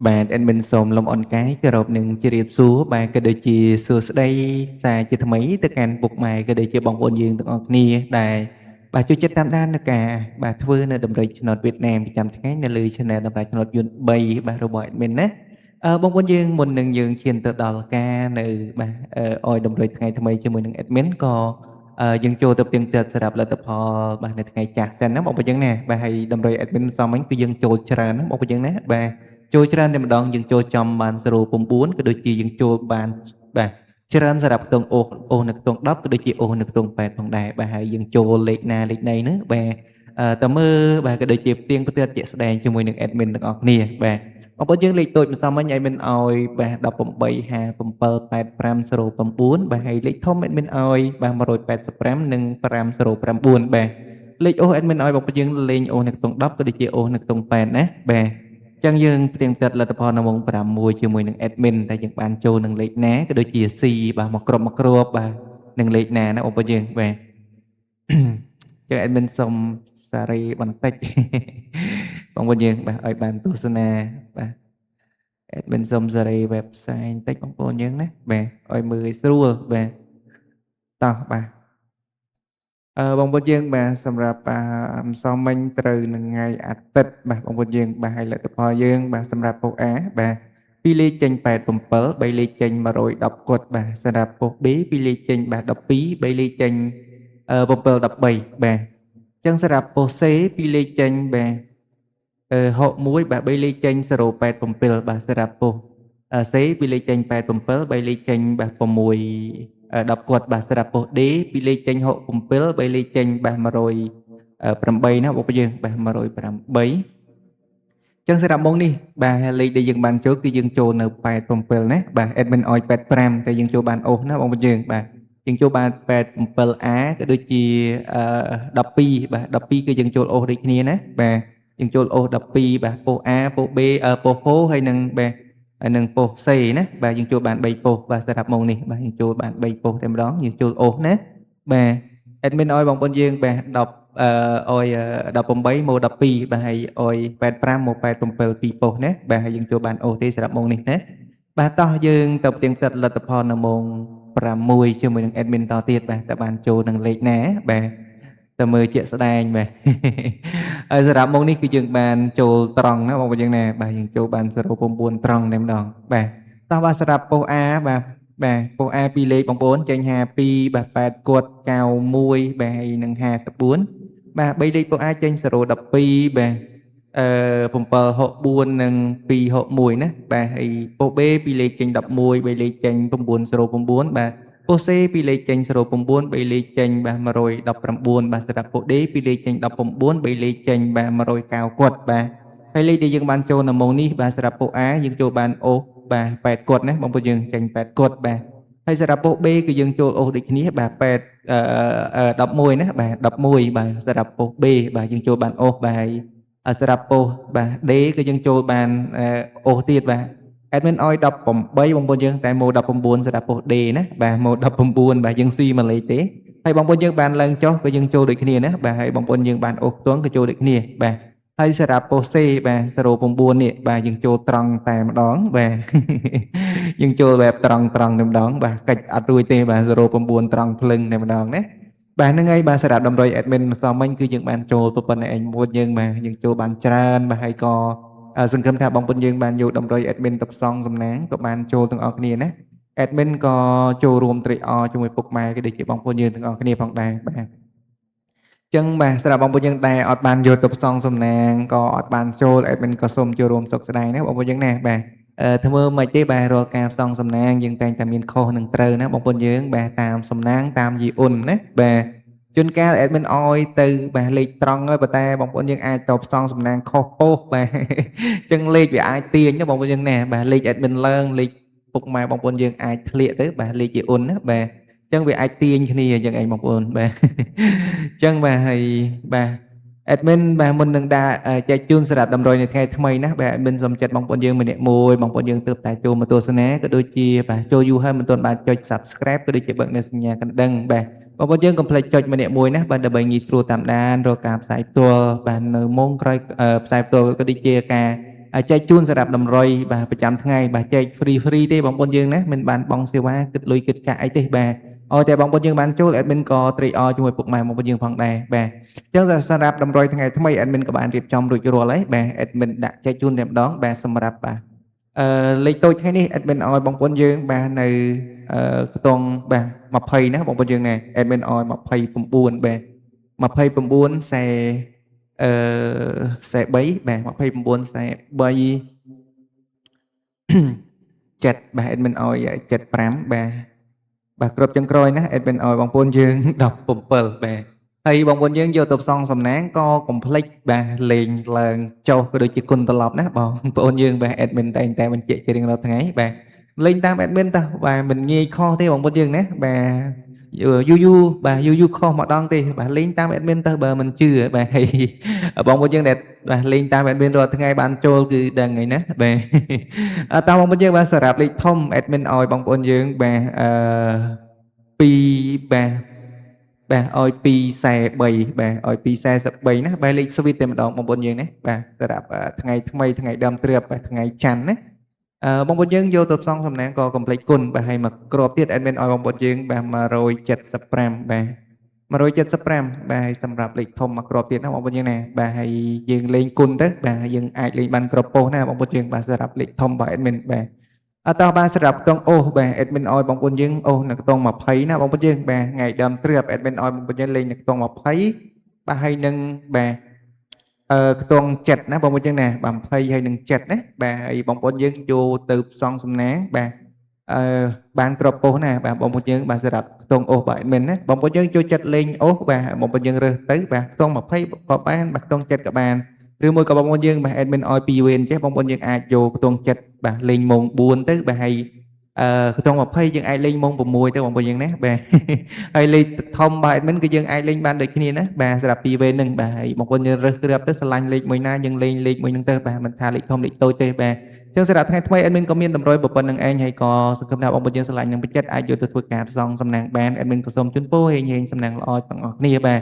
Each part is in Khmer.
បាទ admin សូមលំអរកាយគោរពនឹងជម្រាបសួរបាទក៏ដូចជាសួស្តីសារជាថ្មីទៅកាន់ពុកម៉ែក៏ដូចជាបងប្អូនយើងទាំងអស់គ្នាដែលបាទជួយចិត្តតាមដាននៅការបាទធ្វើនៅតម្រុយឆ្នោតវៀតណាមប្រចាំថ្ងៃនៅលើ Channel តម្រុយឆ្នោតយន្ត3បាទរបស់ admin ណាបងប្អូនយើងមុននឹងយើងឈានទៅដល់ការនៅបាទអយតម្រុយថ្ងៃថ្មីជាមួយនឹង admin ក៏យើងចូលទៅផ្ទៀងផ្ទាត់សម្រាប់លទ្ធផលបាទនៅថ្ងៃចាស់សិនណាបងប្អូនយើងណាបាទហើយតម្រុយ admin សមវិញគឺយើងចូលច្រើនណាបងប្អូនយើងណាបាទចូលច្រើនតែម្ដងយើងចូលចំបាន0.9ក៏ដូចជាយើងចូលបានបាទច្រើនសម្រាប់ខ្ទង់អូសនៅខ្ទង់10ក៏ដូចជាអូសនៅខ្ទង់8ផងដែរបាទហើយយើងចូលលេខណាលេខណីហ្នឹងបាទតើមើលបាទក៏ដូចជាផ្ទៀងផ្ទាត់ជាក់ស្ដែងជាមួយនឹង admin ទាំងអស់គ្នាបាទបងប្អូនយើងលេខតូចម្សិលមិញ admin ឲ្យបាទ18578509បាទហើយលេខធំ admin ឲ្យបាទ185និង509បាទលេខអូស admin ឲ្យបងប្អូនយើងលេងអូសនៅខ្ទង់10ក៏ដូចជាអូសនៅខ្ទង់8ណាបាទចឹងយើងផ្ទៀងផ្ទាត់លទ្ធផលនៅម៉ោង6ជាមួយនឹង admin ដែលយើងបានចូលនឹងលេខណាក៏ដូចជា C បាទមកគ្រប់បាទនឹងលេខណាណាបងប្អូនយើងបាទចឹង admin សុំសារីបន្តិចបងប្អូនយើងបាទឲ្យបានទស្សនាបាទ admin សុំសារី website បន្តិចបងប្អូនយើងណាបាទឲ្យមើលឲ្យស្រួលបាទតោះបាទបងប្អូនយើងបាទសម្រាប់ម្សិលមិញត្រូវនឹងថ្ងៃអាទិត្យបាទបងប្អូនយើងបាទហើយលទ្ធផលយើងបាទសម្រាប់ពុក A បាទ2លេខចេញ87 3លេខចេញ110គត់បាទសម្រាប់ពុក B 2លេខចេញបាទ12 3លេខចេញ713បាទចឹងសម្រាប់ពុក C 2លេខចេញបាទ61បាទ3លេខចេញ087បាទសម្រាប់ពុក C 2លេខចេញ87 3លេខចេញបាទ6 10គាត់បាទសម្រាប់ពុស D 2លេខចេញ67 3លេខចេញបាទ108ណាបងប្អូនយើងបាទ108ចឹងសម្រាប់ម៉ោងនេះបាទលេខដែលយើងបានចូលគឺយើងចូលនៅ87ណាបាទ admin ឲ្យ85តែយើងចូលបានអូសណាបងប្អូនយើងបាទយើងចូលបាន 87A ក៏ដូចជា12បាទ12គឺយើងចូលអូសដូចគ្នាណាបាទយើងចូលអូស12បាទពុស A ពុស B ពុសហូហើយនឹងបាទហើយនឹងពុស C ណាបាទយើងចូលបាន3ពុសបាទសម្រាប់ម៉ោងនេះបាទយើងចូលបាន3ពុសតែម្ដងយើងចូលអូសណាបាទ admin ឲ្យបងប្អូនយើងបាទឲ្យ18មក12បាទហើយឲ្យ85មក87 2ប៉ុស្តិ៍ណាបាទហើយយើងចូលបានអូសទេសម្រាប់ម៉ោងនេះណាបាទតោះយើងទៅផ្ទៀងផ្ទាត់លទ្ធផលនៅម៉ោង6ជាមួយនឹង admin តទៀតបាទតើបានចូលនឹងលេខណាបាទតើមើលជាក់ស្ដែងបាទហើយសម្រាប់ម៉ោងនេះគឺយើងបានចូលត្រង់ណាបងប្អូនយើងណាបាទយើងចូលបាន0.9ត្រង់តែម្ដងបាទតោះបាទសម្រាប់ប៉ុស្តិ៍ A បាទពុស A 2លេខបងប្អូនចេញ52បាទ8គត់91បាទហើយនឹង54បាទ3លេខពុស A ចេញ012បាទ764និង261ណាបាទហើយពុស B 2លេខចេញ11 3លេខចេញ909បាទពុស C 2លេខចេញ09 3លេខចេញបាទ119បាទសម្រាប់ពុស D 2លេខចេញ19 3លេខចេញបាទ109គាត់បាទហើយលេខដែលយើងបានចូលនៅម៉ោងនេះបាទសម្រាប់ពុស A យើងចូលបានអូសបាទ8គាត់ណាបងប្អូនយើងចេញ8គាត់បាទហើយសម្រាប់ពុស B គឺយើងចូលអូសដូចគ្នាបាទ11ណាបាទ11បាទសម្រាប់ពុស B បាទយើងចូលបានអូសបាទហើយសម្រាប់ពុសបាទ D គឺយើងចូលបានអូសទៀតបាទ admin ឲ្យ18បងប្អូនយើងតែម៉ូ19សម្រាប់ពុស D ណាបាទម៉ូ19បាទយើងស៊ីមួយលេខទេហើយបងប្អូនយើងបានឡើងចុះក៏យើងចូលដូចគ្នាណាបាទហើយបងប្អូនយើងបានអូសខ្ទង់ក៏ចូលដូចគ្នាបាទហើយសម្រាប់ពុស C បាទ09នេះបាទយើងចូលត្រង់តែម្ដងបាទយើងចូលបែបត្រង់តែម្ដងបាទកិច្ចអត់រួចទេបាទ09ត្រង់ភ្លឹងតែម្ដងណាបាទហ្នឹងហើយបាទសម្រាប់តម្រុយ admin ម្សិលមិញគឺយើងបានចូលប៉ុណ្ណេះឯងមួយយើងបាទយើងចូលបានច្រើនបាទហើយក៏សង្ឃឹមថាបងប្អូនយើងបានយកតម្រុយ admin ទៅផ្សងសំណាងក៏បានចូលទាំងអស់គ្នាណា admin ក៏ចូលរួមត្រេកអរជាមួយពុកម៉ែក៏ដូចជាបងប្អូនយើងទាំងអស់គ្នាផងដែរបាទចឹងបាទសម្រាប់បងប្អូនយើងដែលអត់បានយកទៅផ្សងសំណាងក៏អត់បានចូល admin ក៏សូមចូលរួមសុខស្ដាយណាបងប្អូនយើងណាបាទធ្វើមិនទេបាទរាល់ការផ្សងសំណាងយើងតែងតែមានខុសនិងត្រូវណាបងប្អូនយើងបាទតាមសំណាងតាមយីអ៊ុនណាបាទជួនកាល admin ឲ្យទៅបាទលេខត្រង់ហើយប៉ុន្តែបងប្អូនយើងអាចទៅផ្សងសំណាងខុសពោសបាទចឹងលេខវាអាចទាញណាបងប្អូនយើងណាបាទលេខ admin ឡើងលេខពុកម៉ែបងប្អូនយើងអាចធ្លាក់ទៅបាទលេខយីអ៊ុនណាបាទចឹងវាអាចទាញគ្នាចឹងឯងបងប្អូនបាទចឹងបាទហើយបាទ admin បាទមុននឹងចែកជូនសម្រាប់តម្រុយនៅថ្ងៃថ្មីណាបាទ admin សូមចិត្តបងប្អូនយើងម្នាក់មួយបងប្អូនយើងទើបតែចូលមកទស្សនាក៏ដូចជាបាទចូលយូរហើយមិនទាន់បានចុច subscribe ក៏ដូចជាបើកនៅសញ្ញាកណ្ដឹងបាទបងប្អូនយើងកុំភ្លេចចុចម្នាក់មួយណាបាទដើម្បីងាយស្រួលតាមដានរកការផ្សាយផ្ទាល់បាទនៅម៉ោងក្រោយផ្សាយផ្ទាល់ក៏ដូចជាការ ចែកជូនសម្រាប់តម្រុយបាទប្រចាំថ្ងៃបាទចែក free ទេបងប្អូនយើងណាមិនបានបង់សេវាគិតលុយគិតកាក់អីទេបាទឲ្យតែបងប្អូនយើងបានចូល admin ក៏ត្រេកអរជាមួយពុកម៉ែបងប្អូនយើងផងដែរបាទអញ្ចឹងសម្រាប់តម្រុយថ្ងៃថ្មី admin ក៏បានរៀបចំរួចរាល់ហើយបាទ admin ដាក់ចែកជូនតែម្ដងបាទសម្រាប់បាទលេខតូចថ្ងៃនេះ admin ឲ្យបងប្អូនយើងបាទនៅខ្ទង់បាទ20ណាបងប្អូនយើងណា admin ឲ្យ29បាទ29ខ្សែខ្សែ3បាទ29ខ្សែ3 7បាទ admin ឲ្យ75បាទគ្រប់ចុងក្រោយណា admin ឲ្យបងប្អូនយើង17បាទហើយបងប្អូនយើងយកទៅផ្សងសំណាងក៏កុំភ្លេចបាទលេងឡើងចុះក៏ដូចជាគុណត្រឡប់ណាបងប្អូនយើងបាទ admin តែងតែបញ្ជាក់ជារៀងរាល់ថ្ងៃបាទលេងតាម admin តោះបាទមិនងាយខុសទេបងប្អូនយើងណាបាទយូរខុសម្ដងទេបាទលេងតាម admin ទៅបើមិនជឿបាទហើយបងប្អូនយើងដែលបាទលេងតាម admin រាល់ថ្ងៃបានចូលគឺដឹងហើយណាបាទតាមបងប្អូនយើងបាទសម្រាប់លេខធំ admin ឲ្យបងប្អូនយើងបាទ2បាទឲ្យ243បាទឲ្យ243ណាបាទលេខ sweet តែម្ដងបងប្អូនយើងណាបាទសម្រាប់ថ្ងៃថ្មីថ្ងៃដើមទ្រាបបាទថ្ងៃច័ន្ទណាបងប្អូនយើងយកទៅផ្សងសំណាងក៏កុំភ្លេចគុណបាទហើយមកគ្រាប់ទៀត admin ឲ្យបងប្អូនយើងបាទ175បាទ175បាទហើយសម្រាប់លេខធំមកគ្រាប់ទៀតណាបងប្អូនយើងណាបាទហើយយើងលេងគុណទៅបាទយើងអាចលេងបានគ្រាប់ប៉ុស្តិ៍ណាបងប្អូនយើងបាទសម្រាប់លេខធំរបស់ admin បាទតោះបាទសម្រាប់ខ្ទង់អូសបាទ admin ឲ្យបងប្អូនយើងអូសនៅខ្ទង់20ណាបងប្អូនយើងបាទថ្ងៃដើមទ្រាប admin ឲ្យបងប្អូនយើងលេងនៅខ្ទង់20បាទហើយនឹងបាទខ្ទង់7ណាបងប្អូនយើងណាបាទ20ហើយនឹង7ណាបាទហើយបងប្អូនយើងយកទៅផ្សងសំណាងបាទបានក្របប៉ុស្តិ៍ណាបាទបងប្អូនយើងបាទសម្រាប់ខ្ទង់អូសបាទ admin ណាបងប្អូនយើងចូលចិត្តលេងអូសបាទបងប្អូនយើងរើសទៅបាទខ្ទង់20ក៏បានបាទខ្ទង់7ក៏បានឬមួយក៏បងប្អូនយើងបាទ admin ឲ្យ2វេនចេះបងប្អូនយើងអាចយកខ្ទង់7បាទលេងម៉ោង4ទៅបាទហើយខ្ទង់20យើងអាចលេងម៉ោង6ទៅបងប្អូនយើងណាបាទហើយលេខធំបាទ admin គឺយើងអាចលេងបានដូចគ្នាណាបាទសម្រាប់2វេនហ្នឹងបាទហើយបងប្អូនយើងរើសគ្រាប់ទៅឆ្លាញ់លេខមួយណាយើងលេងលេខមួយហ្នឹងទៅបាទមិនថាលេខធំលេខតូចទេបាទអញ្ចឹងសម្រាប់ថ្ងៃថ្មី admin ក៏មានតម្រុយប៉ុណ្្នឹងឯងហើយក៏សង្ឃឹមថាបងប្អូនយើងឆ្លាញ់នឹងពេញចិត្តអាចយកទៅធ្វើការផ្សងសំណាងបាន admin ក៏សូមជូនពរហេងសំណាងល្អទាំងអស់គ្នាបាទ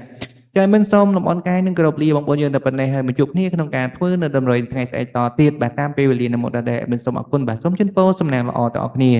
ចា៎មិនសូមលំអរកាយនឹងគោរពលាបងប្អូនយើងតែប៉ុណ្ណេះហើយមកជួបគ្នាក្នុងការធ្វើនៅតម្រុយថ្ងៃស្អែកតទៀតបាទតាមពេលវេលានៅមុខដែរ admin សូមអរគុណបាទសូមជូនពរសំណាងល្អដល់អ្នកគ្នា